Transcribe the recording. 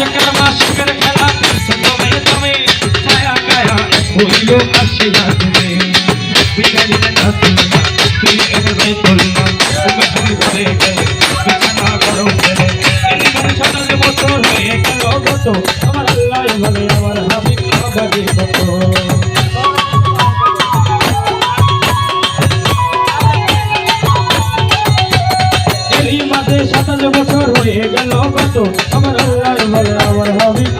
আশকের মাশকের খেলা তুমি তুমি ছায়া গায়া হইলো আসিয়া তুমি বিকারিতে নাচি তুই এভাবে চললাম তুমি আমি ঘরে গেলে বিছানা করো গেলে এই মানে 27 বছর হয়ে গেল কত আমার আল্লাহ বলে আমার হাবিব বাবাজি কত এই মাঝে 27 বছর হয়ে গেল কত আমার আল্লাহ বলে আমার হাবিব